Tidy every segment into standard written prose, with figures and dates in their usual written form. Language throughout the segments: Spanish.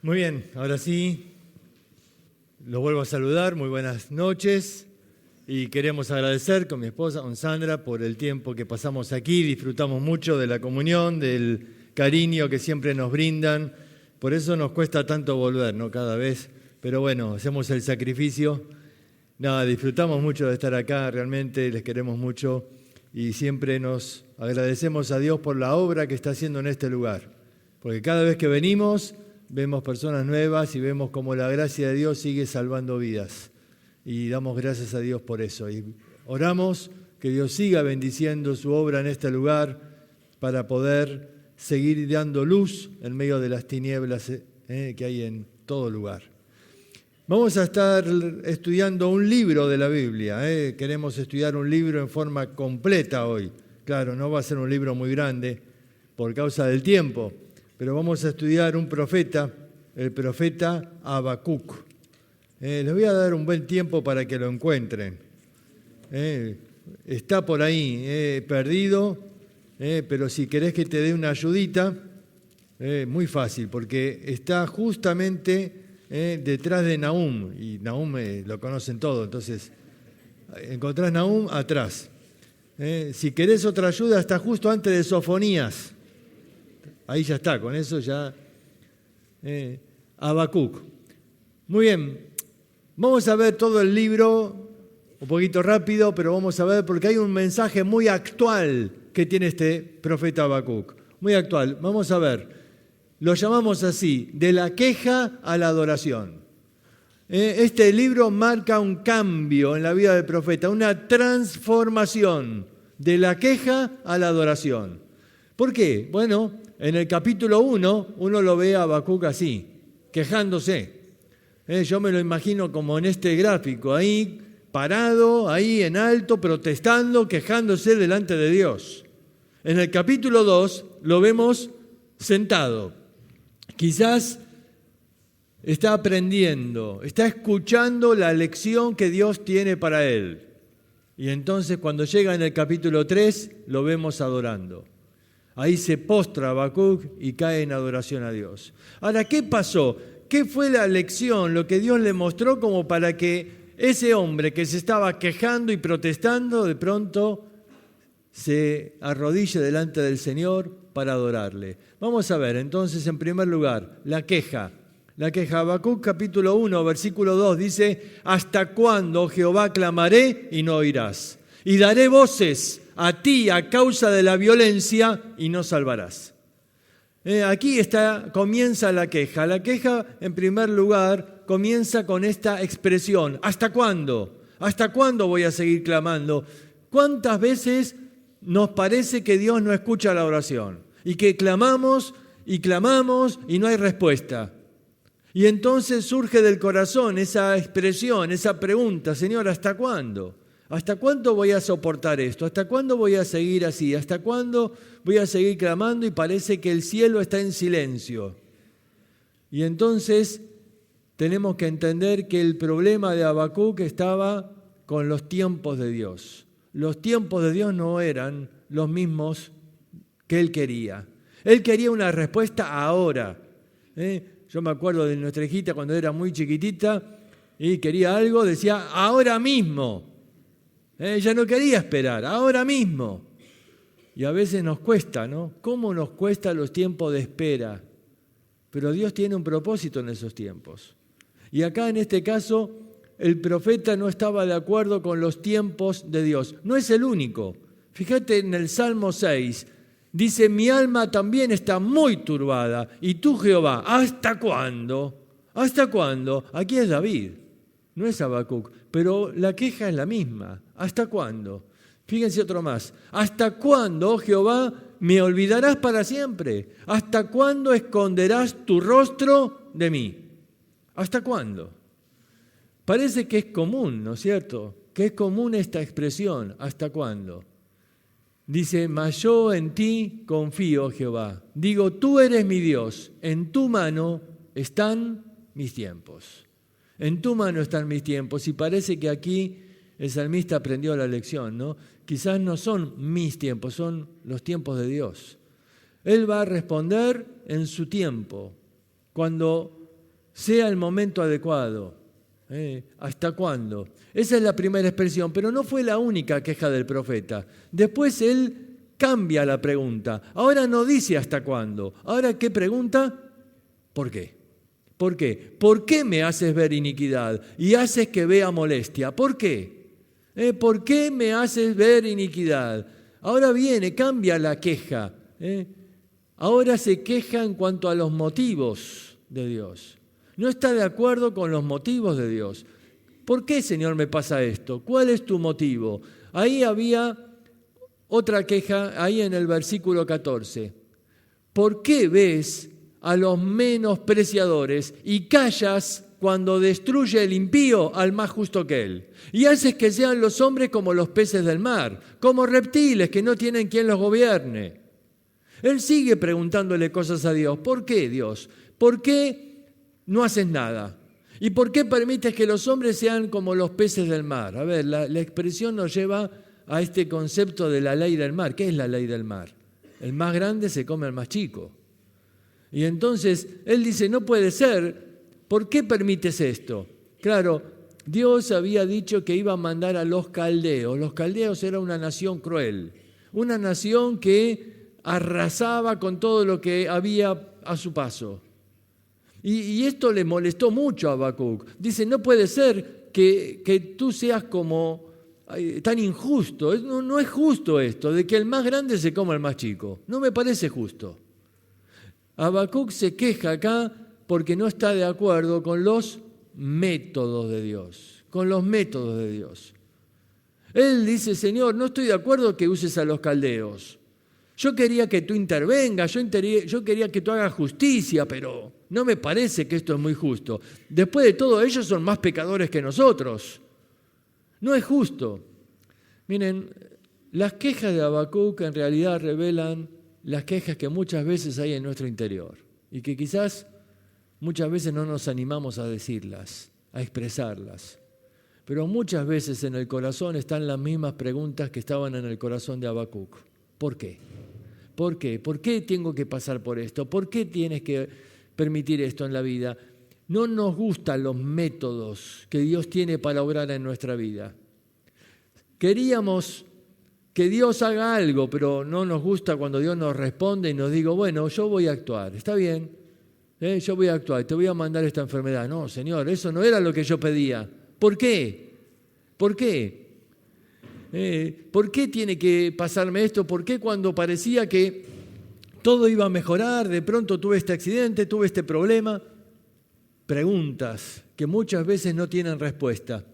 Muy bien, ahora sí, los vuelvo a saludar, muy buenas noches y queremos agradecer con mi esposa, con Sandra, por el tiempo que pasamos aquí, disfrutamos mucho de la comunión, del cariño que siempre nos brindan, por eso nos cuesta tanto volver, ¿no? Cada vez, pero bueno, hacemos el sacrificio, nada, disfrutamos mucho de estar acá, realmente les queremos mucho y siempre nos agradecemos a Dios por la obra que está haciendo en este lugar, porque cada vez que venimos vemos personas nuevas y vemos cómo la gracia de Dios sigue salvando vidas. Y damos gracias a Dios por eso. Y oramos que Dios siga bendiciendo su obra en este lugar para poder seguir dando luz en medio de las tinieblas que hay en todo lugar. Vamos a estar estudiando un libro de la Biblia. Queremos estudiar un libro en forma completa hoy. Claro, no va a ser un libro muy grande por causa del tiempo, pero vamos a estudiar un profeta, el profeta Habacuc. Les voy a dar un buen tiempo para que lo encuentren. Está por ahí, perdido, pero si querés que te dé una ayudita, muy fácil, porque está justamente detrás de Nahum, y Nahum lo conocen todos, entonces encontrás Nahum atrás. Si querés otra ayuda, está justo antes de Sofonías. Ahí ya está, con eso ya. Habacuc. Muy bien, vamos a ver todo el libro, un poquito rápido, pero vamos a ver porque hay un mensaje muy actual que tiene este profeta Habacuc. Muy actual, vamos a ver. Lo llamamos así, de la queja a la adoración. Este libro marca un cambio en la vida del profeta, una transformación de la queja a la adoración. ¿Por qué? Bueno, en el capítulo 1, uno lo ve a Habacuc así, quejándose. Yo me lo imagino como en este gráfico, ahí parado, ahí en alto, protestando, quejándose delante de Dios. En el capítulo 2 lo vemos sentado. Quizás está aprendiendo, está escuchando la lección que Dios tiene para él. Y entonces cuando llega en el capítulo 3, lo vemos adorando. Ahí se postra Habacuc y cae en adoración a Dios. Ahora, ¿qué pasó? ¿Qué fue la lección, lo que Dios le mostró como para que ese hombre que se estaba quejando y protestando, de pronto se arrodille delante del Señor para adorarle? Vamos a ver, entonces, en primer lugar, la queja. La queja, Habacuc capítulo 1, versículo 2, dice: ¿hasta cuándo, oh Jehová, clamaré y no oirás? Y daré voces a ti a causa de la violencia y no salvarás. Aquí comienza la queja. La queja, en primer lugar, comienza con esta expresión: ¿hasta cuándo? ¿Hasta cuándo voy a seguir clamando? ¿Cuántas veces nos parece que Dios no escucha la oración? Y que clamamos y no hay respuesta. Y entonces surge del corazón esa expresión, esa pregunta: Señor, ¿hasta cuándo? ¿Hasta cuándo voy a soportar esto? ¿Hasta cuándo voy a seguir así? ¿Hasta cuándo voy a seguir clamando y parece que el cielo está en silencio? Y entonces tenemos que entender que el problema de Habacuc estaba con los tiempos de Dios. Los tiempos de Dios no eran los mismos que él quería. Él quería una respuesta ahora. Yo me acuerdo de nuestra hijita cuando era muy chiquitita y quería algo, decía ahora mismo. Ella no quería esperar, ahora mismo. Y a veces nos cuesta, ¿no? ¿Cómo nos cuesta los tiempos de espera? Pero Dios tiene un propósito en esos tiempos. Y acá en este caso, el profeta no estaba de acuerdo con los tiempos de Dios. No es el único. Fíjate en el Salmo 6, dice: mi alma también está muy turbada. Y tú, Jehová, ¿hasta cuándo? ¿Hasta cuándo? Aquí es David, no es Habacuc, pero la queja es la misma. ¿Hasta cuándo? Fíjense otro más. ¿Hasta cuándo, oh Jehová, me olvidarás para siempre? ¿Hasta cuándo esconderás tu rostro de mí? ¿Hasta cuándo? Parece que es común, ¿no es cierto? Que es común esta expresión, ¿hasta cuándo? Dice: mas yo en ti confío, Jehová. Digo, tú eres mi Dios, en tu mano están mis tiempos. En tu mano están mis tiempos. Y parece que aquí el salmista aprendió la lección, ¿no? Quizás no son mis tiempos, son los tiempos de Dios. Él va a responder en su tiempo. Cuando sea el momento adecuado. ¿Hasta cuándo? Esa es la primera expresión, pero no fue la única queja del profeta. Después él cambia la pregunta. Ahora no dice hasta cuándo. Ahora, ¿qué pregunta? ¿Por qué? ¿Por qué? ¿Por qué me haces ver iniquidad y haces que vea molestia? ¿Por qué? ¿Por qué me haces ver iniquidad? Ahora viene, cambia la queja. Ahora se queja en cuanto a los motivos de Dios. No está de acuerdo con los motivos de Dios. ¿Por qué, Señor, me pasa esto? ¿Cuál es tu motivo? Ahí había otra queja, ahí en el versículo 14. ¿Por qué ves a los menospreciadores y callas cuando destruye el impío al más justo que él? Y haces que sean los hombres como los peces del mar, como reptiles que no tienen quien los gobierne. Él sigue preguntándole cosas a Dios. ¿Por qué, Dios? ¿Por qué no haces nada? ¿Y por qué permites que los hombres sean como los peces del mar? A ver, la expresión nos lleva a este concepto de la ley del mar. ¿Qué es la ley del mar? El más grande se come al más chico. Y entonces él dice, no puede ser, ¿por qué permites esto? Claro, Dios había dicho que iba a mandar a los caldeos. Los caldeos era una nación cruel, una nación que arrasaba con todo lo que había a su paso. Y esto le molestó mucho a Habacuc. Dice, no puede ser que tú seas como tan injusto. No es justo esto, de que el más grande se coma al más chico. No me parece justo. Habacuc se queja acá porque no está de acuerdo con los métodos de Dios. Con los métodos de Dios. Él dice, Señor, no estoy de acuerdo que uses a los caldeos. Yo quería que tú intervengas, yo quería que tú hagas justicia, pero no me parece que esto es muy justo. Después de todo, ellos son más pecadores que nosotros. No es justo. Miren, las quejas de Habacuc en realidad revelan las quejas que muchas veces hay en nuestro interior y que quizás muchas veces no nos animamos a decirlas, a expresarlas. Pero muchas veces en el corazón están las mismas preguntas que estaban en el corazón de Habacuc. ¿Por qué? ¿Por qué? ¿Por qué tengo que pasar por esto? ¿Por qué tienes que permitir esto en la vida? No nos gustan los métodos que Dios tiene para obrar en nuestra vida. Queríamos que Dios haga algo, pero no nos gusta cuando Dios nos responde y nos diga, bueno, yo voy a actuar, está bien, yo voy a actuar, te voy a mandar esta enfermedad. No, Señor, eso no era lo que yo pedía. ¿Por qué? ¿Por qué? ¿Por qué tiene que pasarme esto? ¿Por qué cuando parecía que todo iba a mejorar, de pronto tuve este accidente, tuve este problema? Preguntas que muchas veces no tienen respuesta.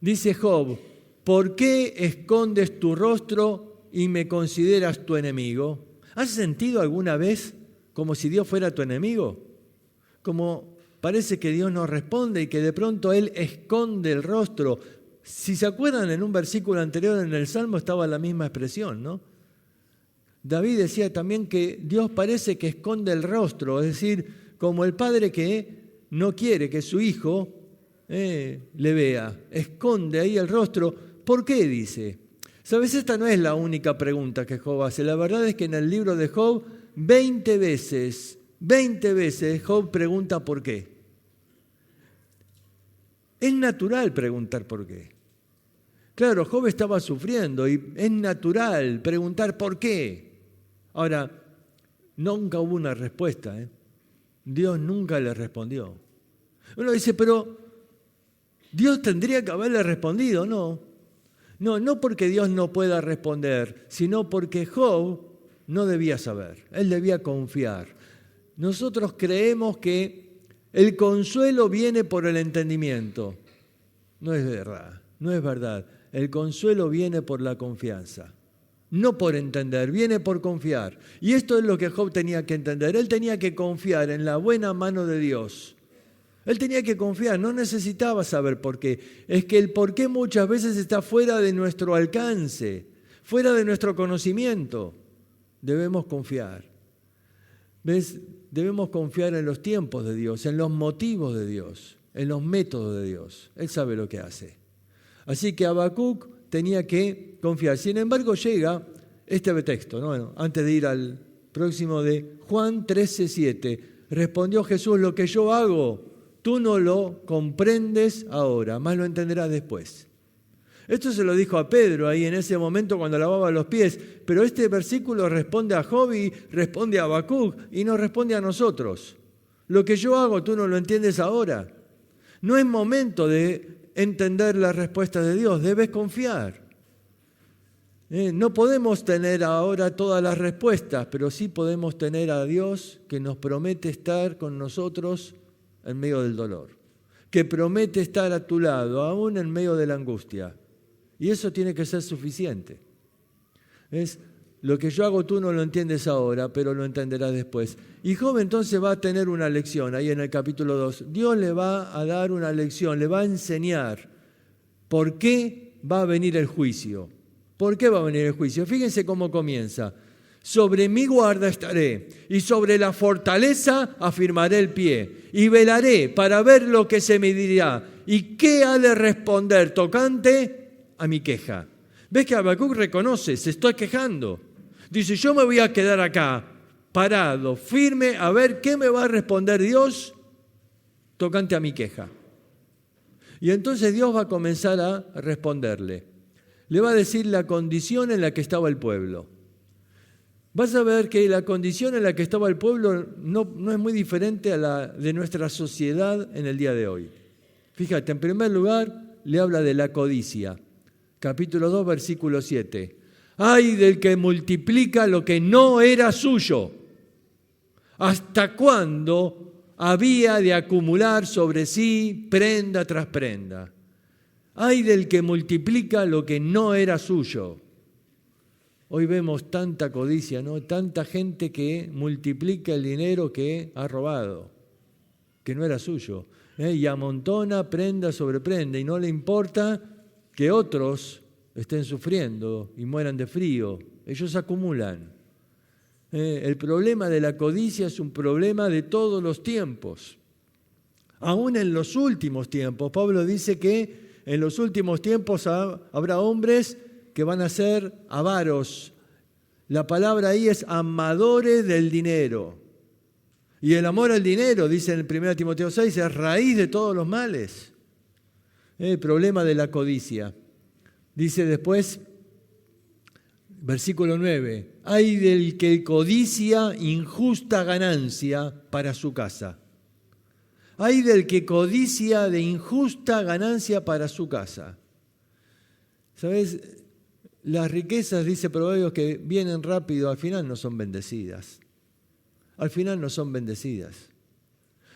Dice Job, ¿por qué escondes tu rostro y me consideras tu enemigo? ¿Has sentido alguna vez como si Dios fuera tu enemigo? Como parece que Dios no responde y que de pronto Él esconde el rostro. Si se acuerdan, en un versículo anterior en el Salmo estaba la misma expresión, ¿no? David decía también que Dios parece que esconde el rostro, es decir, como el padre que no quiere que su hijo le vea, esconde ahí el rostro. ¿Por qué? Dice. ¿Sabes? Esta no es la única pregunta que Job hace. La verdad es que en el libro de Job 20 veces Job pregunta por qué. Es natural preguntar por qué. Claro, Job estaba sufriendo y es natural preguntar por qué. Ahora, nunca hubo una respuesta. Dios nunca le respondió. Uno dice, pero Dios tendría que haberle respondido. No porque Dios no pueda responder, sino porque Job no debía saber. Él debía confiar. Nosotros creemos que el consuelo viene por el entendimiento. No es verdad, no es verdad. El consuelo viene por la confianza. No por entender, viene por confiar. Y esto es lo que Job tenía que entender. Él tenía que confiar en la buena mano de Dios. Él tenía que confiar, no necesitaba saber por qué. Es que el por qué muchas veces está fuera de nuestro alcance, fuera de nuestro conocimiento. Debemos confiar. ¿Ves? Debemos confiar en los tiempos de Dios, en los motivos de Dios, en los métodos de Dios. Él sabe lo que hace. Así que Habacuc tenía que confiar. Sin embargo, llega este texto, ¿no? Bueno, antes de ir al próximo de Juan 13:7. Respondió Jesús, lo que yo hago, tú no lo comprendes ahora, más lo entenderás después. Esto se lo dijo a Pedro ahí en ese momento cuando lavaba los pies, pero este versículo responde a Job y responde a Habacuc y nos responde a nosotros. Lo que yo hago tú no lo entiendes ahora. No es momento de entender la respuesta de Dios, debes confiar. No podemos tener ahora todas las respuestas, pero sí podemos tener a Dios que nos promete estar con nosotros en medio del dolor, que promete estar a tu lado, aún en medio de la angustia. Y eso tiene que ser suficiente. Lo que yo hago tú no lo entiendes ahora, pero lo entenderás después. Y Job entonces va a tener una lección, ahí en el capítulo 2. Dios le va a dar una lección, le va a enseñar por qué va a venir el juicio. ¿Por qué va a venir el juicio? Fíjense cómo comienza. Sobre mi guarda estaré, y sobre la fortaleza afirmaré el pie, y velaré para ver lo que se me dirá, y qué ha de responder tocante a mi queja. ¿Ves que Habacuc reconoce? Se está quejando. Dice, yo me voy a quedar acá, parado, firme, a ver qué me va a responder Dios tocante a mi queja. Y entonces Dios va a comenzar a responderle. Le va a decir la condición en la que estaba el pueblo. Vas a ver que la condición en la que estaba el pueblo no es muy diferente a la de nuestra sociedad en el día de hoy. Fíjate, en primer lugar, le habla de la codicia. Capítulo 2, versículo 7. ¡Ay del que multiplica lo que no era suyo! ¿Hasta cuándo había de acumular sobre sí prenda tras prenda? ¡Ay del que multiplica lo que no era suyo! Hoy vemos tanta codicia, ¿no? Tanta gente que multiplica el dinero que ha robado, que no era suyo, y amontona prenda sobre prenda, y no le importa que otros estén sufriendo y mueran de frío. Ellos acumulan. El problema de la codicia es un problema de todos los tiempos. Aún en los últimos tiempos, Pablo dice que en los últimos tiempos habrá hombres que van a ser avaros. La palabra ahí es amadores del dinero. Y el amor al dinero, dice en 1 Timoteo 6, es raíz de todos los males. El problema de la codicia. Dice después, versículo 9, ay del que codicia injusta ganancia para su casa. Ay del que codicia de injusta ganancia para su casa. ¿Sabes? Las riquezas, dice Proverbios, que vienen rápido, al final no son bendecidas. Al final no son bendecidas.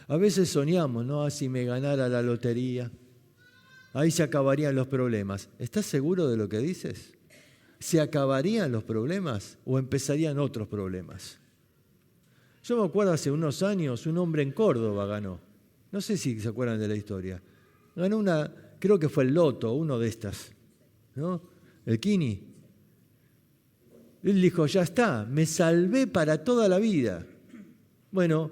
A veces soñamos, ¿no? Si me ganara la lotería, ahí se acabarían los problemas. ¿Estás seguro de lo que dices? ¿Se acabarían los problemas o empezarían otros problemas? Yo me acuerdo hace unos años, un hombre en Córdoba ganó. No sé si se acuerdan de la historia. Ganó creo que fue el loto, uno de estas, ¿no? El Kini. Él dijo, ya está, me salvé para toda la vida. Bueno,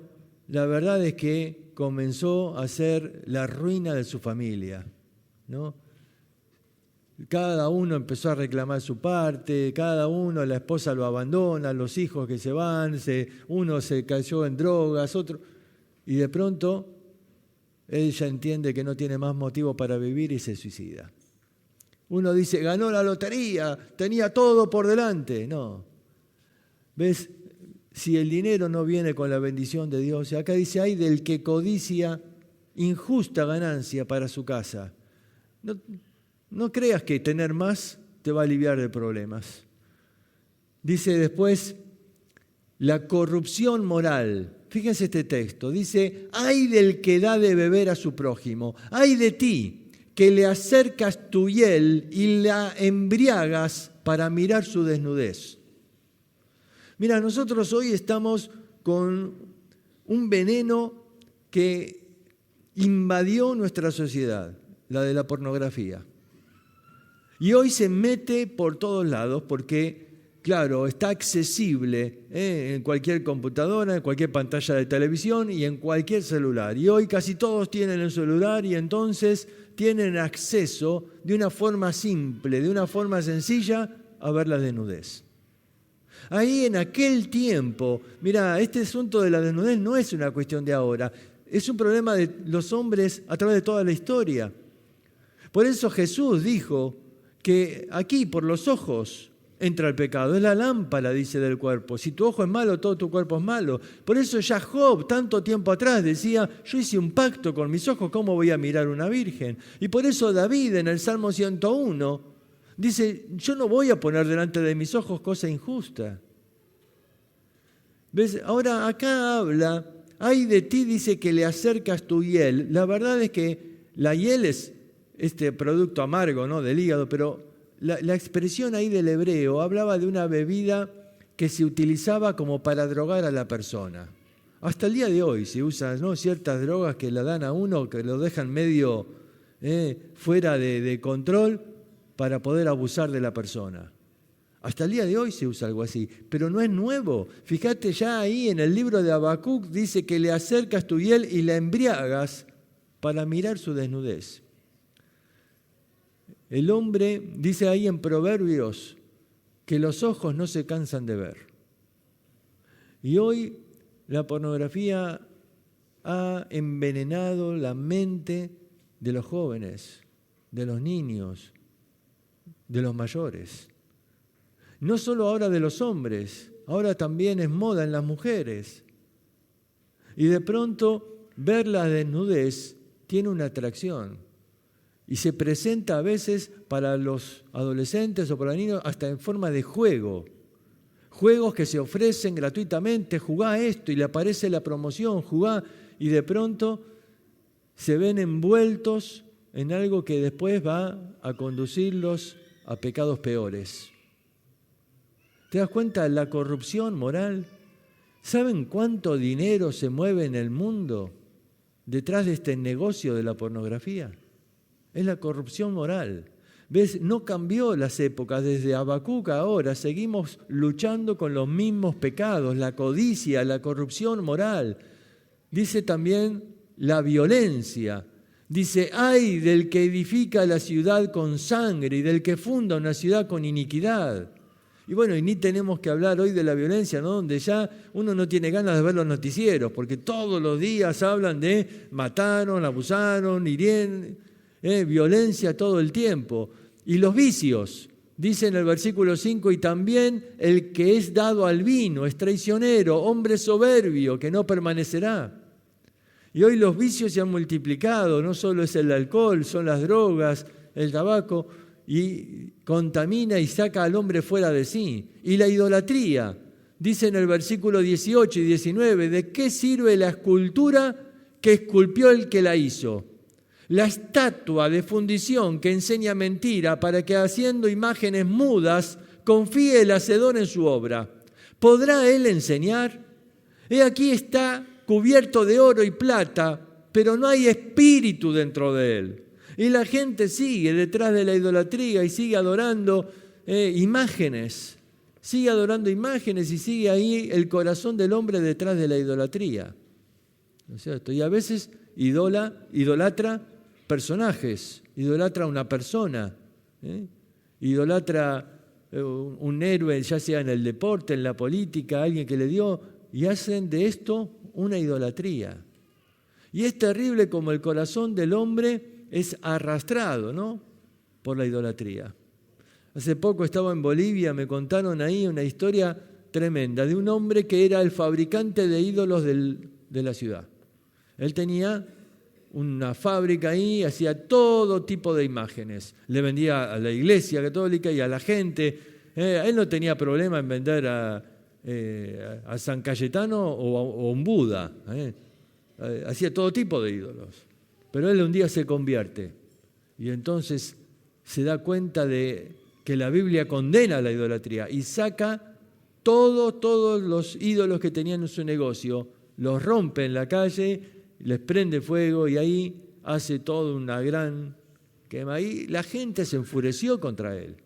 la verdad es que comenzó a ser la ruina de su familia, ¿no? Cada uno empezó a reclamar su parte, cada uno, la esposa lo abandona, los hijos que se van, uno se cayó en drogas, otro, y de pronto ella entiende que no tiene más motivo para vivir y se suicida. Uno dice, ganó la lotería, tenía todo por delante. No. ¿Ves? Si el dinero no viene con la bendición de Dios, y acá dice, ay del que codicia injusta ganancia para su casa. No creas que tener más te va a aliviar de problemas. Dice después, la corrupción moral. Fíjense este texto, dice, ay del que da de beber a su prójimo, ay de ti, que le acercas tu hiel y la embriagas para mirar su desnudez. Mira, nosotros hoy estamos con un veneno que invadió nuestra sociedad, la de la pornografía. Y hoy se mete por todos lados porque, claro, está accesible en cualquier computadora, en cualquier pantalla de televisión y en cualquier celular. Y hoy casi todos tienen el celular y entonces tienen acceso de una forma simple, de una forma sencilla, a ver la desnudez. Ahí en aquel tiempo, mira, este asunto de la desnudez no es una cuestión de ahora. es un problema de los hombres a través de toda la historia. Por eso Jesús dijo que aquí por los ojos entra el pecado. Es la lámpara, dice, del cuerpo. Si tu ojo es malo, todo tu cuerpo es malo. Por eso ya Job, tanto tiempo atrás, decía, yo hice un pacto con mis ojos, ¿cómo voy a mirar una virgen? Y por eso David en el Salmo 101 dice, yo no voy a poner delante de mis ojos cosa injusta. ¿Ves? Ahora acá habla, ay de ti, dice que le acercas tu hiel. La verdad es que la hiel es este producto amargo, ¿no?, del hígado, pero la expresión ahí del hebreo hablaba de una bebida que se utilizaba como para drogar a la persona. Hasta el día de hoy se usan, ¿no?, ciertas drogas que la dan a uno, que lo dejan medio fuera de control para poder abusar de la persona. Hasta el día de hoy se usa algo así, pero no es nuevo. Fíjate, ya ahí en el libro de Habacuc dice que le acercas tu hiel y la embriagas para mirar su desnudez. El hombre, dice ahí en Proverbios, que los ojos no se cansan de ver. Y hoy la pornografía ha envenenado la mente de los jóvenes, de los niños, de los mayores. No solo ahora de los hombres, ahora también es moda en las mujeres. Y de pronto ver la desnudez tiene una atracción. Y se presenta a veces para los adolescentes o para los niños hasta en forma de juego. Juegos que se ofrecen gratuitamente, jugá esto y le aparece la promoción, jugá, y de pronto se ven envueltos en algo que después va a conducirlos a pecados peores. ¿Te das cuenta de la corrupción moral? ¿Saben cuánto dinero se mueve en el mundo detrás de este negocio de la pornografía? Es la corrupción moral. ¿Ves? No cambió las épocas. Desde Habacuc a ahora seguimos luchando con los mismos pecados, la codicia, la corrupción moral. Dice también la violencia. Dice, ay del que edifica la ciudad con sangre y del que funda una ciudad con iniquidad. Y bueno, y ni tenemos que hablar hoy de la violencia, ¿no?, donde ya uno no tiene ganas de ver los noticieros, porque todos los días hablan de mataron, abusaron, hirieron, violencia todo el tiempo. Y los vicios, dice en el versículo 5, y también el que es dado al vino es traicionero, hombre soberbio, que no permanecerá. Y hoy los vicios se han multiplicado, no solo es el alcohol, son las drogas, el tabaco, y contamina y saca al hombre fuera de sí. Y la idolatría, dice en el versículo 18 y 19, ¿de qué sirve la escultura que esculpió el que la hizo? La estatua de fundición que enseña mentira para que haciendo imágenes mudas confíe el hacedor en su obra. ¿Podrá él enseñar? He aquí está cubierto de oro y plata, pero no hay espíritu dentro de él. Y la gente sigue detrás de la idolatría y sigue adorando imágenes. Sigue adorando imágenes y sigue ahí el corazón del hombre detrás de la idolatría. ¿No es cierto? Y a veces idolatra personajes, idolatra una persona, idolatra un héroe, ya sea en el deporte, en la política, alguien que le dio, y hacen de esto una idolatría. Y es terrible como el corazón del hombre es arrastrado, ¿no?, por la idolatría. Hace poco estaba en Bolivia, me contaron ahí una historia tremenda de un hombre que era el fabricante de ídolos de la ciudad. Él tenía una fábrica ahí, hacía todo tipo de imágenes. Le vendía a la iglesia católica y a la gente. Él no tenía problema en vender a San Cayetano o a un Buda. Hacía todo tipo de ídolos. Pero él un día se convierte y entonces se da cuenta de que la Biblia condena la idolatría y saca todos los ídolos que tenían en su negocio, los rompe en la calle, les prende fuego y ahí hace toda una gran quema. Y la gente se enfureció contra él.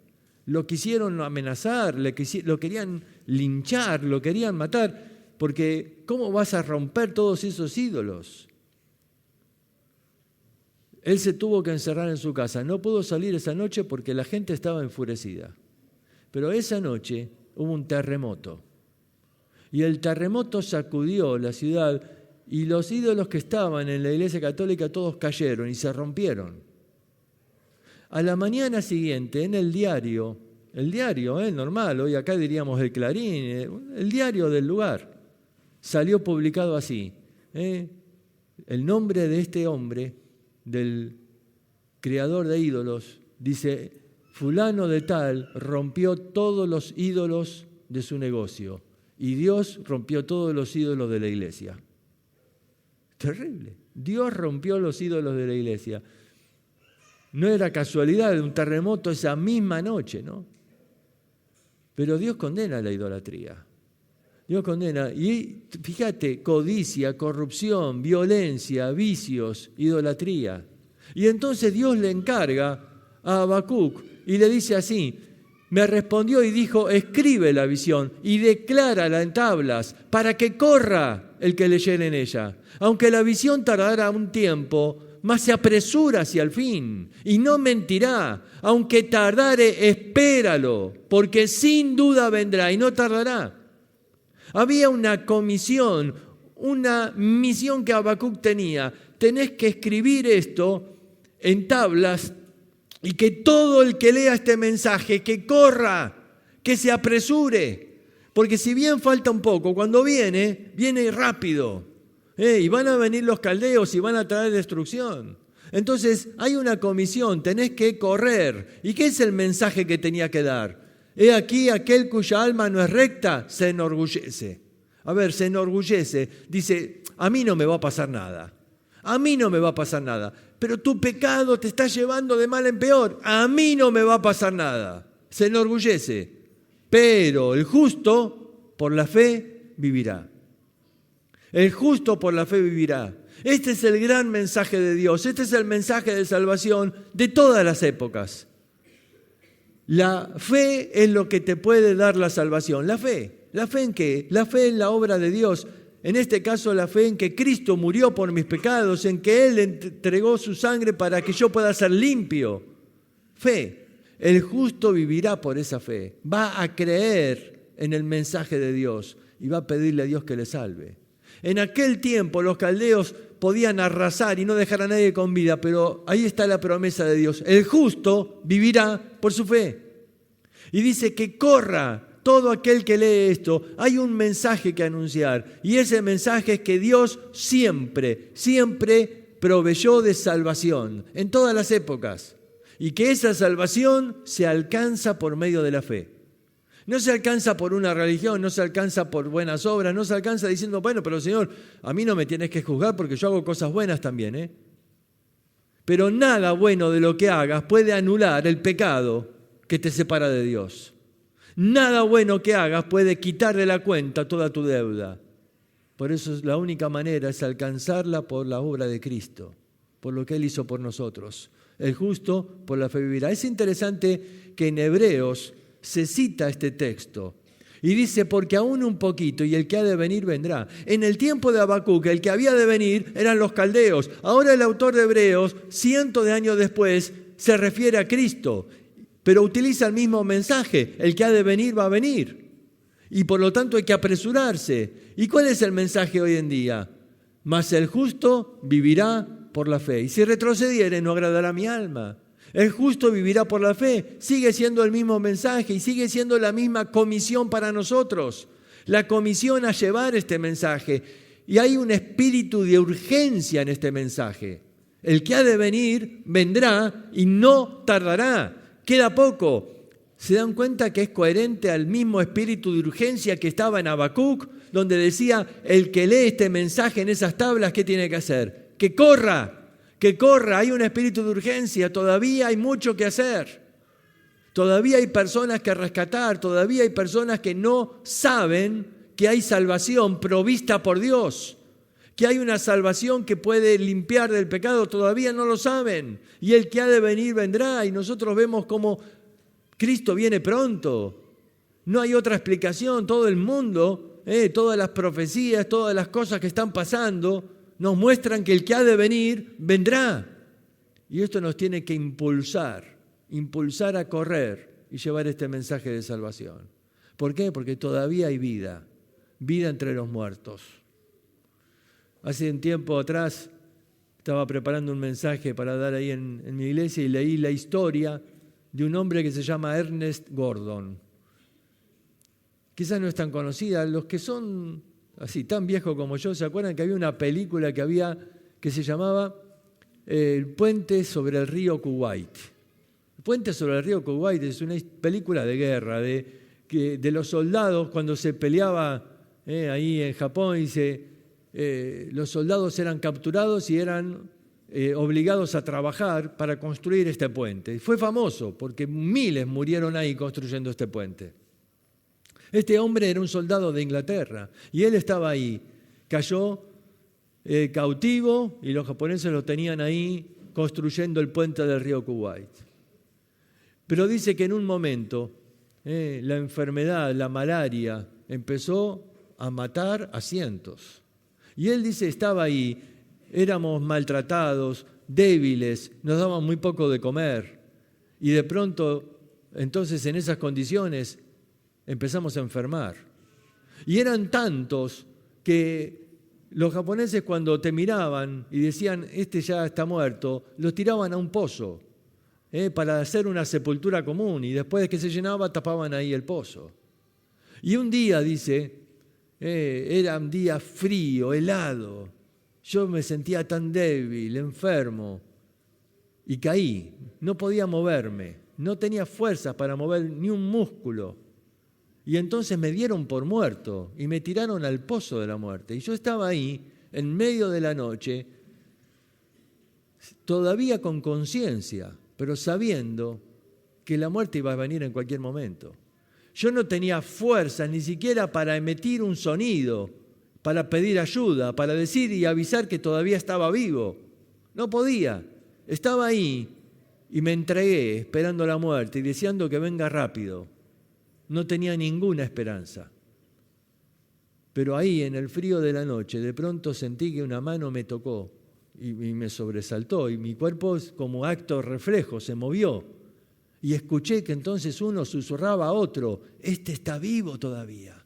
Lo quisieron amenazar, lo querían linchar, lo querían matar, porque ¿cómo vas a romper todos esos ídolos? Él se tuvo que encerrar en su casa, no pudo salir esa noche porque la gente estaba enfurecida. Pero esa noche hubo un terremoto y el terremoto sacudió la ciudad y los ídolos que estaban en la Iglesia Católica todos cayeron y se rompieron. A la mañana siguiente, en el diario normal, hoy acá diríamos el Clarín, el diario del lugar, salió publicado así, el nombre de este hombre, del creador de ídolos, dice, fulano de tal rompió todos los ídolos de su negocio y Dios rompió todos los ídolos de la iglesia. Terrible. Dios rompió los ídolos de la iglesia. No era casualidad de un terremoto esa misma noche, ¿no? Pero Dios condena la idolatría. Dios condena. Y fíjate, codicia, corrupción, violencia, vicios, idolatría. Y entonces Dios le encarga a Habacuc y le dice así, me respondió y dijo, escribe la visión y declárala en tablas para que corra el que leyere en ella. Aunque la visión tardará un tiempo, mas se apresura hacia el fin y no mentirá. Aunque tardare, espéralo, porque sin duda vendrá y no tardará. Había una comisión, una misión que Habacuc tenía. Tenés que escribir esto en tablas y que todo el que lea este mensaje, que corra, que se apresure. Porque si bien falta un poco, cuando viene rápido. Y van a venir los caldeos y van a traer destrucción. Entonces hay una comisión, tenés que correr. ¿Y qué es el mensaje que tenía que dar? He aquí aquel cuya alma no es recta, se enorgullece. A ver, se enorgullece. Dice, a mí no me va a pasar nada. A mí no me va a pasar nada. Pero tu pecado te está llevando de mal en peor. A mí no me va a pasar nada. Se enorgullece. Pero el justo por la fe vivirá. El justo por la fe vivirá. Este es el gran mensaje de Dios. Este es el mensaje de salvación de todas las épocas. La fe es lo que te puede dar la salvación. ¿La fe? ¿La fe en qué? La fe en la obra de Dios. En este caso, la fe en que Cristo murió por mis pecados, en que Él entregó su sangre para que yo pueda ser limpio. Fe. El justo vivirá por esa fe. Va a creer en el mensaje de Dios y va a pedirle a Dios que le salve. En aquel tiempo los caldeos podían arrasar y no dejar a nadie con vida, pero ahí está la promesa de Dios. El justo vivirá por su fe. Y dice que corra todo aquel que lee esto. Hay un mensaje que anunciar y ese mensaje es que Dios siempre proveyó de salvación en todas las épocas y que esa salvación se alcanza por medio de la fe. No se alcanza por una religión, no se alcanza por buenas obras, no se alcanza diciendo, bueno, pero Señor, a mí no me tienes que juzgar porque yo hago cosas buenas también, Pero nada bueno de lo que hagas puede anular el pecado que te separa de Dios. Nada bueno que hagas puede quitar de la cuenta toda tu deuda. Por eso la única manera es alcanzarla por la obra de Cristo, por lo que Él hizo por nosotros. El justo por la fe vivirá. Es interesante que en Hebreos se cita este texto y dice, porque aún un poquito y el que ha de venir vendrá. En el tiempo de Habacuc, el que había de venir eran los caldeos. Ahora el autor de Hebreos, cientos de años después, se refiere a Cristo, pero utiliza el mismo mensaje. El que ha de venir va a venir. Y por lo tanto hay que apresurarse. ¿Y cuál es el mensaje hoy en día? Mas el justo vivirá por la fe. Y si retrocediere, no agradará a mi alma. El justo vivirá por la fe. Sigue siendo el mismo mensaje y sigue siendo la misma comisión para nosotros. La comisión a llevar este mensaje. Y hay un espíritu de urgencia en este mensaje. El que ha de venir, vendrá y no tardará. Queda poco. ¿Se dan cuenta que es coherente al mismo espíritu de urgencia que estaba en Habacuc, donde decía, el que lee este mensaje en esas tablas, ¿qué tiene que hacer? Que corra, hay un espíritu de urgencia, todavía hay mucho que hacer. Todavía hay personas que rescatar, todavía hay personas que no saben que hay salvación provista por Dios, que hay una salvación que puede limpiar del pecado, todavía no lo saben. Y el que ha de venir vendrá, y nosotros vemos cómo Cristo viene pronto. No hay otra explicación. Todo el mundo, todas las profecías, todas las cosas que están pasando, nos muestran que el que ha de venir, vendrá. Y esto nos tiene que impulsar a correr y llevar este mensaje de salvación. ¿Por qué? Porque todavía hay vida entre los muertos. Hace un tiempo atrás estaba preparando un mensaje para dar ahí en mi iglesia y leí la historia de un hombre que se llama Ernest Gordon. Quizás no es tan conocida. Los que son así tan viejos como yo, ¿se acuerdan que había una película que se llamaba El puente sobre el río Kuwait? El puente sobre el río Kuwait es una película de guerra, de los soldados cuando se peleaba ahí en Japón y los soldados eran capturados y eran obligados a trabajar para construir este puente. Fue famoso porque miles murieron ahí construyendo este puente. Este hombre era un soldado de Inglaterra y él estaba ahí. Cayó cautivo y los japoneses lo tenían ahí construyendo el puente del río Kuwait. Pero dice que en un momento la enfermedad, la malaria, empezó a matar a cientos. Y él dice, estaba ahí, éramos maltratados, débiles, nos daban muy poco de comer. Y de pronto, entonces en esas condiciones, empezamos a enfermar. Y eran tantos que los japoneses cuando te miraban y decían, este ya está muerto, los tiraban a un pozo para hacer una sepultura común. Y después de que se llenaba, tapaban ahí el pozo. Y un día, dice, era un día frío, helado. Yo me sentía tan débil, enfermo, y caí. No podía moverme, no tenía fuerzas para mover ni un músculo. Y entonces me dieron por muerto y me tiraron al pozo de la muerte. Y yo estaba ahí, en medio de la noche, todavía con conciencia, pero sabiendo que la muerte iba a venir en cualquier momento. Yo no tenía fuerzas ni siquiera para emitir un sonido, para pedir ayuda, para decir y avisar que todavía estaba vivo. No podía. Estaba ahí y me entregué esperando la muerte y deseando que venga rápido. No tenía ninguna esperanza. Pero ahí, en el frío de la noche, de pronto sentí que una mano me tocó y me sobresaltó y mi cuerpo, como acto reflejo, se movió. Y escuché que entonces uno susurraba a otro, este está vivo todavía.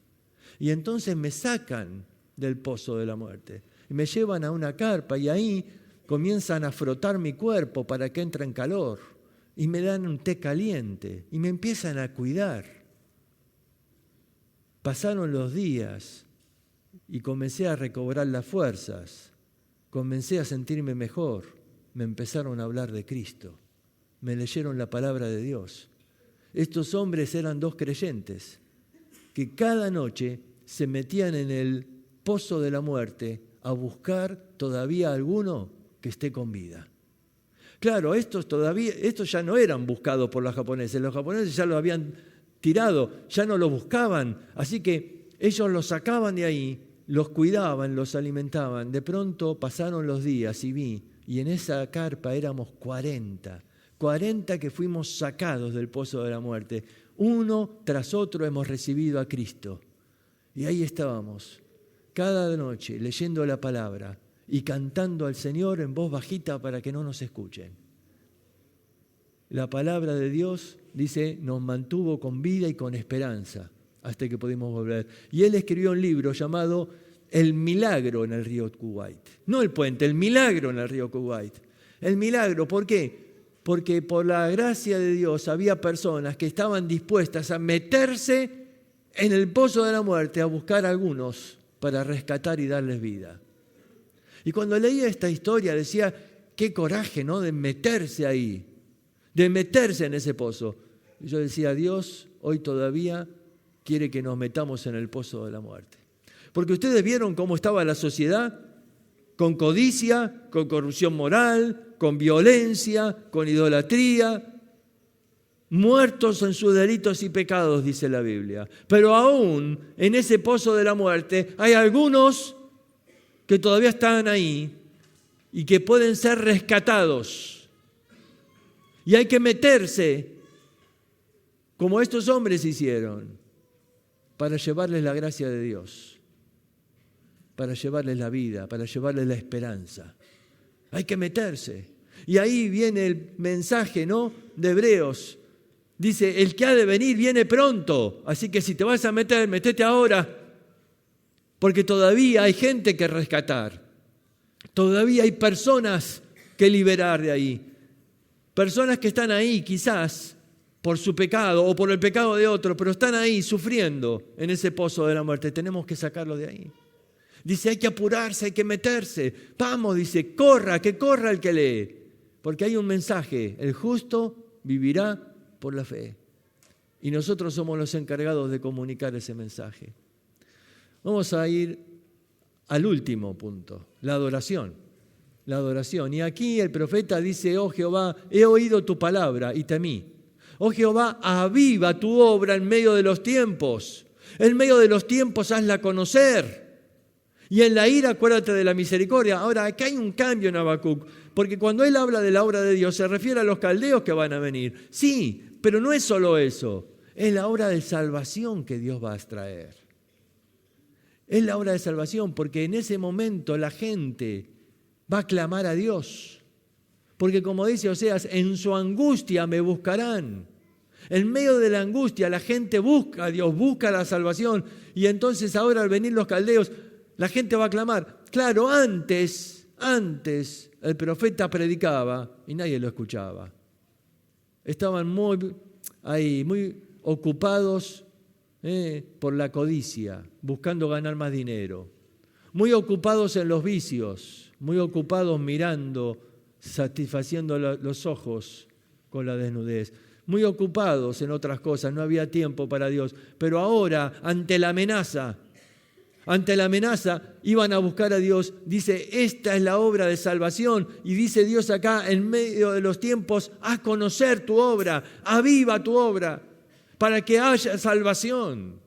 Y entonces me sacan del pozo de la muerte y me llevan a una carpa y ahí comienzan a frotar mi cuerpo para que entre en calor y me dan un té caliente y me empiezan a cuidar. Pasaron los días y comencé a recobrar las fuerzas, comencé a sentirme mejor, me empezaron a hablar de Cristo. Me leyeron la palabra de Dios. Estos hombres eran 2 creyentes que cada noche se metían en el pozo de la muerte a buscar todavía alguno que esté con vida. Claro, estos ya no eran buscados por los japoneses ya los habían tirado, ya no los buscaban, así que ellos los sacaban de ahí, los cuidaban, los alimentaban. De pronto pasaron los días y en esa carpa éramos 40 que fuimos sacados del pozo de la muerte. Uno tras otro hemos recibido a Cristo. Y ahí estábamos, cada noche, leyendo la palabra y cantando al Señor en voz bajita para que no nos escuchen. La palabra de Dios, dice, nos mantuvo con vida y con esperanza hasta que pudimos volver. Y él escribió un libro llamado El milagro en el río Kuwait. No el puente, el milagro en el río Kuwait. El milagro, ¿por qué? Porque por la gracia de Dios había personas que estaban dispuestas a meterse en el pozo de la muerte a buscar a algunos para rescatar y darles vida. Y cuando leía esta historia decía, qué coraje, ¿no?, de meterse ahí, de meterse en ese pozo. Y yo decía, Dios hoy todavía quiere que nos metamos en el pozo de la muerte. Porque ustedes vieron cómo estaba la sociedad, con codicia, con corrupción moral, con violencia, con idolatría, muertos en sus delitos y pecados, dice la Biblia. Pero aún en ese pozo de la muerte hay algunos que todavía están ahí y que pueden ser rescatados. Y hay que meterse, como estos hombres hicieron, para llevarles la gracia de Dios, para llevarles la vida, para llevarles la esperanza. Hay que meterse. Y ahí viene el mensaje, ¿no?, de Hebreos. Dice, el que ha de venir viene pronto. Así que si te vas a meter, metete ahora. Porque todavía hay gente que rescatar. Todavía hay personas que liberar de ahí. Personas que están ahí quizás por su pecado o por el pecado de otro, pero están ahí sufriendo en ese pozo de la muerte. Tenemos que sacarlo de ahí. Dice, hay que apurarse, hay que meterse. Vamos, dice, que corra el que lee. Porque hay un mensaje, el justo vivirá por la fe. Y nosotros somos los encargados de comunicar ese mensaje. Vamos a ir al último punto, la adoración. La adoración. Y aquí el profeta dice, oh Jehová, he oído tu palabra y temí. Oh Jehová, aviva tu obra en medio de los tiempos. En medio de los tiempos hazla conocer. Y en la ira acuérdate de la misericordia. Ahora, aquí hay un cambio en Habacuc, porque cuando él habla de la obra de Dios se refiere a los caldeos que van a venir. Sí, pero no es solo eso. Es la obra de salvación que Dios va a traer. Es la obra de salvación, porque en ese momento la gente va a clamar a Dios. Porque como dice Oseas, en su angustia me buscarán. En medio de la angustia la gente busca a Dios, busca la salvación. Y entonces ahora al venir los caldeos, la gente va a clamar. Claro, antes el profeta predicaba y nadie lo escuchaba. Estaban muy ocupados por la codicia, buscando ganar más dinero. Muy ocupados en los vicios, muy ocupados mirando, satisfaciendo los ojos con la desnudez. Muy ocupados en otras cosas, no había tiempo para Dios. Pero ahora, ante la amenaza, iban a buscar a Dios. Dice, esta es la obra de salvación. Y dice Dios acá, en medio de los tiempos, haz conocer tu obra, aviva tu obra, para que haya salvación.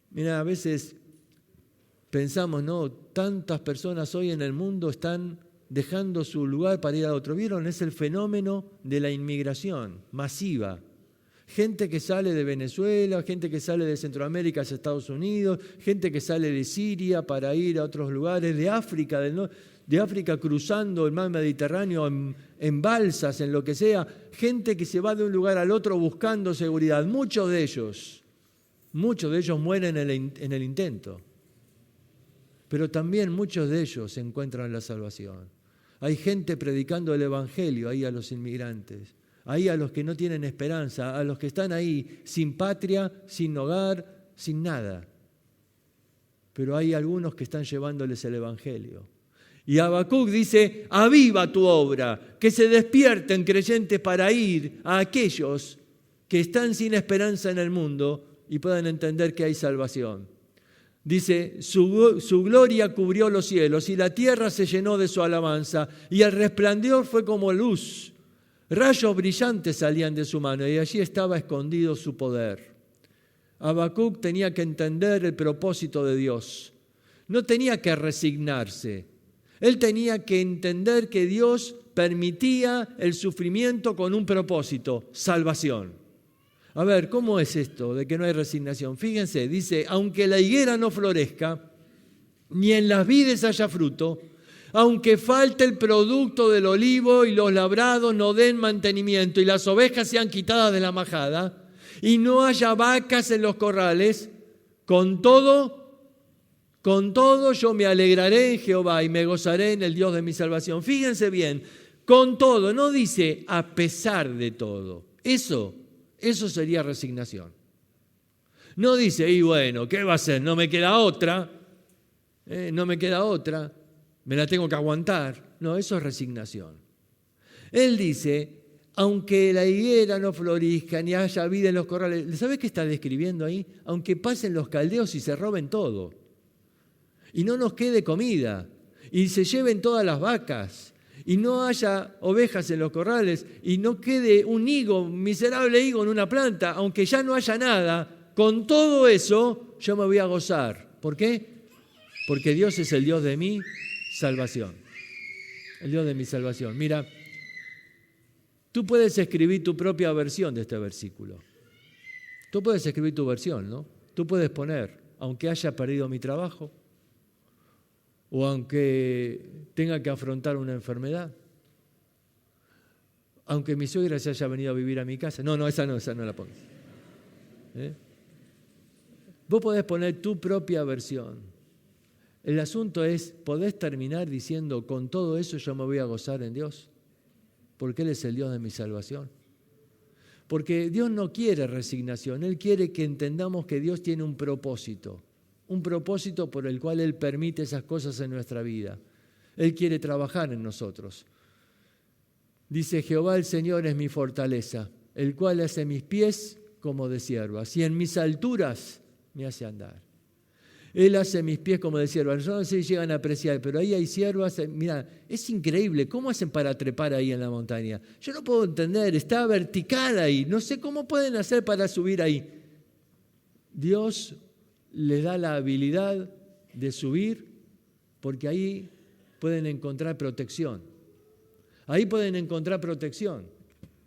Mira, a veces pensamos, no, tantas personas hoy en el mundo están dejando su lugar para ir a otro. ¿Vieron? Es el fenómeno de la inmigración masiva. Gente que sale de Venezuela, gente que sale de Centroamérica hacia Estados Unidos, gente que sale de Siria para ir a otros lugares, de África, de África cruzando el mar Mediterráneo en balsas, en lo que sea. Gente que se va de un lugar al otro buscando seguridad. Muchos de ellos mueren en el intento. Pero también muchos de ellos encuentran la salvación. Hay gente predicando el Evangelio ahí a los inmigrantes, ahí a los que no tienen esperanza, a los que están ahí sin patria, sin hogar, sin nada. Pero hay algunos que están llevándoles el Evangelio. Y Habacuc dice, aviva tu obra, que se despierten creyentes para ir a aquellos que están sin esperanza en el mundo y puedan entender que hay salvación. Dice, su gloria cubrió los cielos y la tierra se llenó de su alabanza y el resplandor fue como luz. Rayos brillantes salían de su mano y allí estaba escondido su poder. Habacuc tenía que entender el propósito de Dios. No tenía que resignarse. Él tenía que entender que Dios permitía el sufrimiento con un propósito, salvación. A ver, ¿cómo es esto de que no hay resignación? Fíjense, dice, aunque la higuera no florezca, ni en las vides haya fruto, aunque falte el producto del olivo y los labrados no den mantenimiento y las ovejas sean quitadas de la majada y no haya vacas en los corrales, con todo yo me alegraré en Jehová y me gozaré en el Dios de mi salvación. Fíjense bien, con todo, no dice a pesar de todo. Eso sería resignación. No dice, y bueno, ¿qué va a hacer? No me queda otra, me la tengo que aguantar. No, eso es resignación. Él dice, aunque la higuera no florezca, ni haya vida en los corrales, ¿sabes qué está describiendo ahí? Aunque pasen los caldeos y se roben todo, y no nos quede comida, y se lleven todas las vacas, y no haya ovejas en los corrales, y no quede un miserable higo en una planta, aunque ya no haya nada, con todo eso yo me voy a gozar. ¿Por qué? Porque Dios es el Dios de mi salvación. El Dios de mi salvación. Mira, tú puedes escribir tu propia versión de este versículo. Tú puedes escribir tu versión, ¿no? Tú puedes poner, aunque haya perdido mi trabajo, o aunque tenga que afrontar una enfermedad, aunque mi suegra se haya venido a vivir a mi casa. No, esa no la pongas. Vos podés poner tu propia versión. El asunto es, ¿podés terminar diciendo, con todo eso yo me voy a gozar en Dios? Porque Él es el Dios de mi salvación. Porque Dios no quiere resignación, Él quiere que entendamos que Dios tiene un propósito por el cual Él permite esas cosas en nuestra vida. Él quiere trabajar en nosotros. Dice, Jehová el Señor es mi fortaleza, el cual hace mis pies como de ciervas, y en mis alturas me hace andar. Él hace mis pies como de ciervas. Yo no sé si llegan a apreciar, pero ahí hay ciervas. Mira, es increíble. ¿Cómo hacen para trepar ahí en la montaña? Yo no puedo entender. Está vertical ahí. No sé cómo pueden hacer para subir ahí. Dios les da la habilidad de subir porque ahí pueden encontrar protección. Ahí pueden encontrar protección.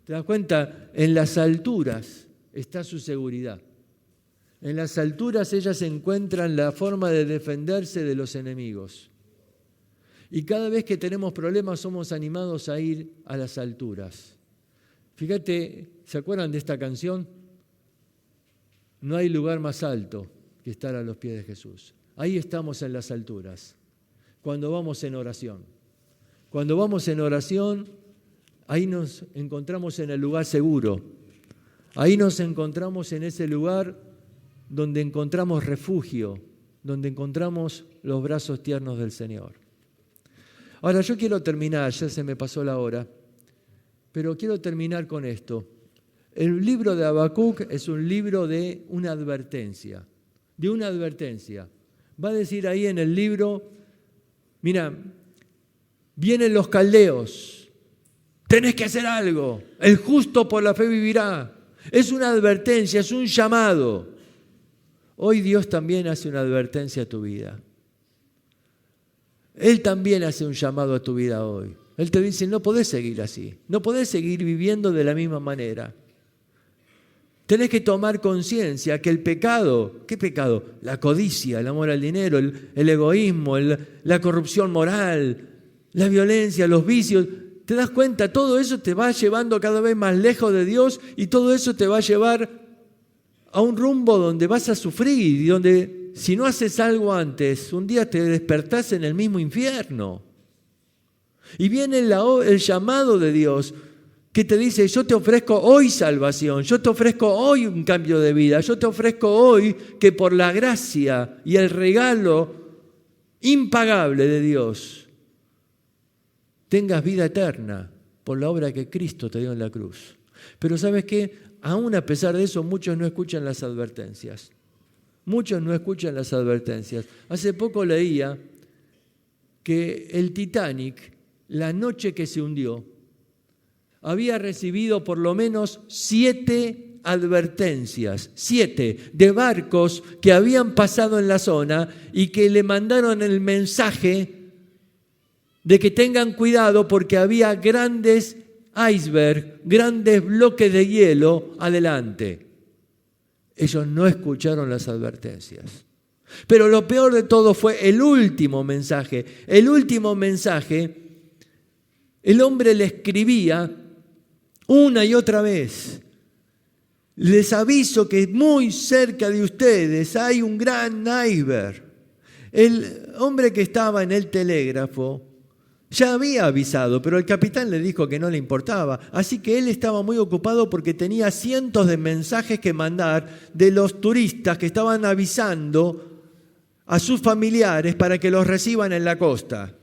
¿Te das cuenta? En las alturas está su seguridad. En las alturas ellas encuentran la forma de defenderse de los enemigos. Y cada vez que tenemos problemas somos animados a ir a las alturas. Fíjate, ¿se acuerdan de esta canción? No hay lugar más alto que estar a los pies de Jesús. Ahí estamos en las alturas, cuando vamos en oración. Cuando vamos en oración, ahí nos encontramos en el lugar seguro. Ahí nos encontramos en ese lugar donde encontramos refugio, donde encontramos los brazos tiernos del Señor. Ahora yo quiero terminar, ya se me pasó la hora, pero quiero terminar con esto. El libro de Habacuc es un libro de una advertencia, Va a decir ahí en el libro, mira, vienen los caldeos, tenés que hacer algo, el justo por la fe vivirá. Es una advertencia, es un llamado. Hoy Dios también hace una advertencia a tu vida. Él también hace un llamado a tu vida hoy. Él te dice, no podés seguir así, no podés seguir viviendo de la misma manera. Tenés que tomar conciencia que el pecado, ¿qué pecado? La codicia, el amor al dinero, el egoísmo, la corrupción moral, la violencia, los vicios. ¿Te das cuenta? Todo eso te va llevando cada vez más lejos de Dios y todo eso te va a llevar a un rumbo donde vas a sufrir y donde si no haces algo antes, un día te despertás en el mismo infierno. Y viene el llamado de Dios que te dice, yo te ofrezco hoy salvación, yo te ofrezco hoy un cambio de vida, yo te ofrezco hoy que por la gracia y el regalo impagable de Dios tengas vida eterna por la obra que Cristo te dio en la cruz. Pero ¿sabes qué? Aún a pesar de eso, muchos no escuchan las advertencias. Hace poco leía que el Titanic, la noche que se hundió, había recibido por lo menos 7 advertencias, 7 de barcos que habían pasado en la zona y que le mandaron el mensaje de que tengan cuidado porque había grandes iceberg, grandes bloques de hielo adelante. Ellos no escucharon las advertencias. Pero lo peor de todo fue el último mensaje. El último mensaje, el hombre le escribía una y otra vez. Les aviso que muy cerca de ustedes hay un gran iceberg. El hombre que estaba en el telégrafo ya había avisado, pero el capitán le dijo que no le importaba. Así que él estaba muy ocupado porque tenía cientos de mensajes que mandar de los turistas que estaban avisando a sus familiares para que los reciban en la costa.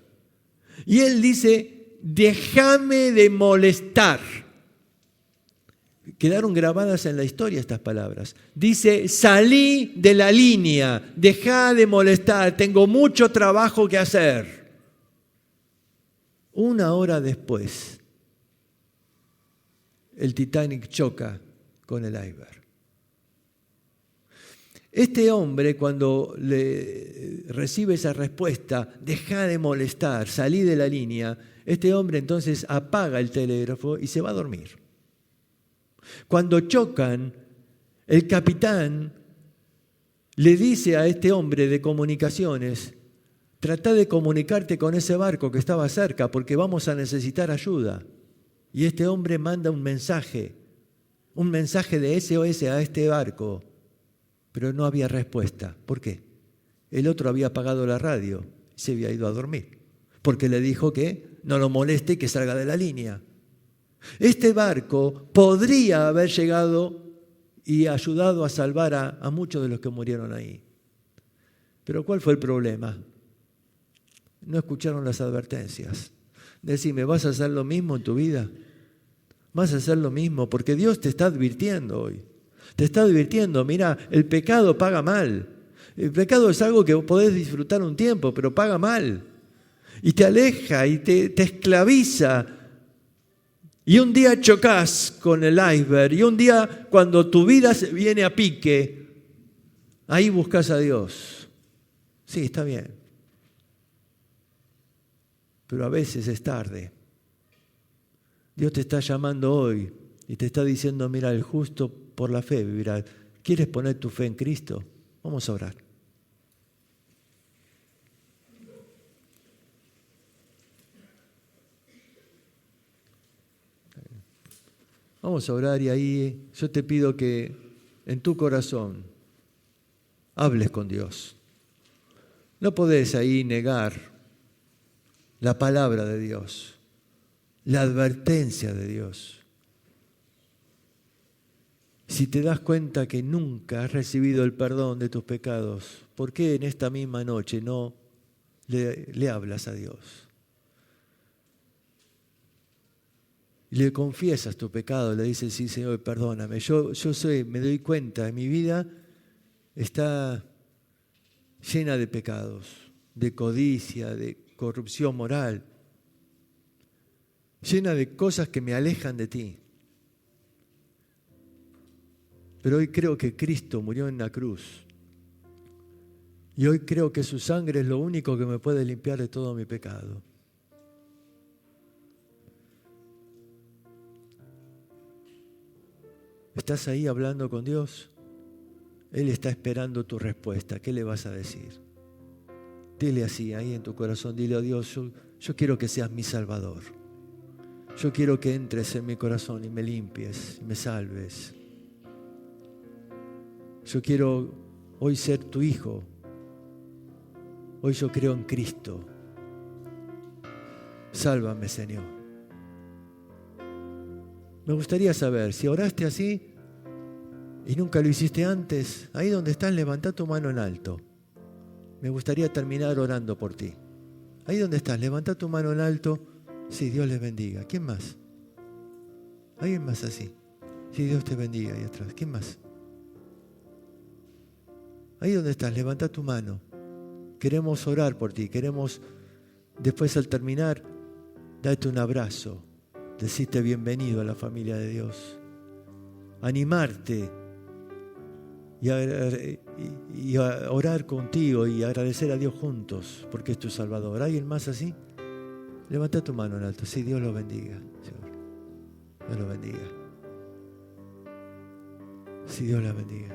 Y él dice, déjame de molestar. Quedaron grabadas en la historia estas palabras. Dice, salí de la línea, dejá de molestar, tengo mucho trabajo que hacer. 1 hora después, el Titanic choca con el iceberg. Este hombre, cuando le recibe esa respuesta, deja de molestar, salí de la línea, este hombre entonces apaga el telégrafo y se va a dormir. Cuando chocan, el capitán le dice a este hombre de comunicaciones, trata de comunicarte con ese barco que estaba cerca porque vamos a necesitar ayuda. Y este hombre manda un mensaje de SOS a este barco, pero no había respuesta. ¿Por qué? el otro había apagado la radio, se había ido a dormir, porque le dijo que no lo moleste y que salga de la línea. Este barco podría haber llegado y ayudado a salvar a muchos de los que murieron ahí. Pero ¿cuál fue el problema? No escucharon las advertencias. Decime, ¿vas a hacer lo mismo en tu vida? ¿Vas a hacer lo mismo? Porque Dios te está advirtiendo hoy. Te está advirtiendo, mira, el pecado paga mal. El pecado es algo que podés disfrutar un tiempo, pero paga mal. Y te aleja y te esclaviza. Y un día chocas con el iceberg. Y un día, cuando tu vida se viene a pique, ahí buscas a Dios. Sí, está bien. Pero a veces es tarde. Dios te está llamando hoy y te está diciendo, mira, el justo por la fe vivirá. ¿Quieres poner tu fe en Cristo? Vamos a orar. Vamos a orar y ahí yo te pido que en tu corazón hables con Dios. No podés ahí negar la palabra de Dios, la advertencia de Dios. Si te das cuenta que nunca has recibido el perdón de tus pecados, ¿por qué en esta misma noche no le hablas a Dios? Y le confiesas tu pecado, le dices, sí, Señor, perdóname. Yo me doy cuenta, mi vida está llena de pecados, de codicia, de corrupción moral, llena de cosas que me alejan de ti. Pero hoy creo que Cristo murió en la cruz. Y hoy creo que su sangre es lo único que me puede limpiar de todo mi pecado. ¿Estás ahí hablando con Dios? Él está esperando tu respuesta. ¿Qué le vas a decir? Dile así, ahí en tu corazón, dile a Dios, yo quiero que seas mi Salvador. Yo quiero que entres en mi corazón y me limpies, y me salves. Yo quiero hoy ser tu hijo. Hoy yo creo en Cristo. Sálvame, Señor. Me gustaría saber, si oraste así y nunca lo hiciste antes, ahí donde estás, levantá tu mano en alto. Me gustaría terminar orando por ti. Ahí donde estás, levantá tu mano en alto. Sí, Dios les bendiga. ¿Quién más? ¿Alguien más así? Sí, Dios te bendiga ahí atrás. ¿Quién más? Ahí donde estás, levanta tu mano. Queremos orar por ti. Queremos, después al terminar, darte un abrazo. Decirte bienvenido a la familia de Dios. Animarte y a orar contigo y agradecer a Dios juntos, porque es tu Salvador. ¿Alguien más así? Levanta tu mano en alto. Sí, Dios lo bendiga, Señor. Dios lo bendiga. Sí, Dios la bendiga.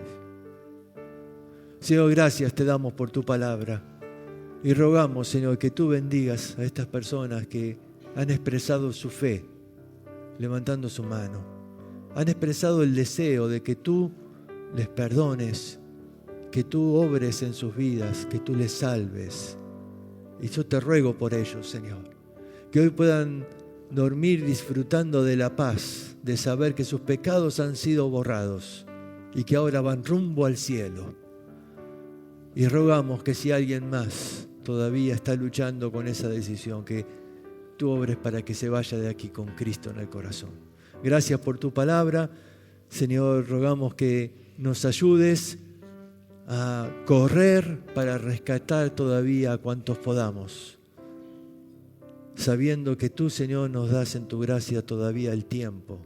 Señor, gracias te damos por tu palabra y rogamos, Señor, que tú bendigas a estas personas que han expresado su fe, levantando su mano. Han expresado el deseo de que tú les perdones, que tú obres en sus vidas, que tú les salves. Y yo te ruego por ellos, Señor, que hoy puedan dormir disfrutando de la paz, de saber que sus pecados han sido borrados y que ahora van rumbo al cielo. Y rogamos que si alguien más todavía está luchando con esa decisión, que tú obres para que se vaya de aquí con Cristo en el corazón. Gracias por tu palabra. Señor, rogamos que nos ayudes a correr para rescatar todavía a cuantos podamos, sabiendo que tú, Señor, nos das en tu gracia todavía el tiempo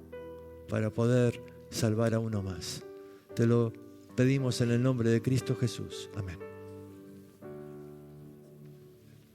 para poder salvar a uno más. Te lo pedimos en el nombre de Cristo Jesús. Amén.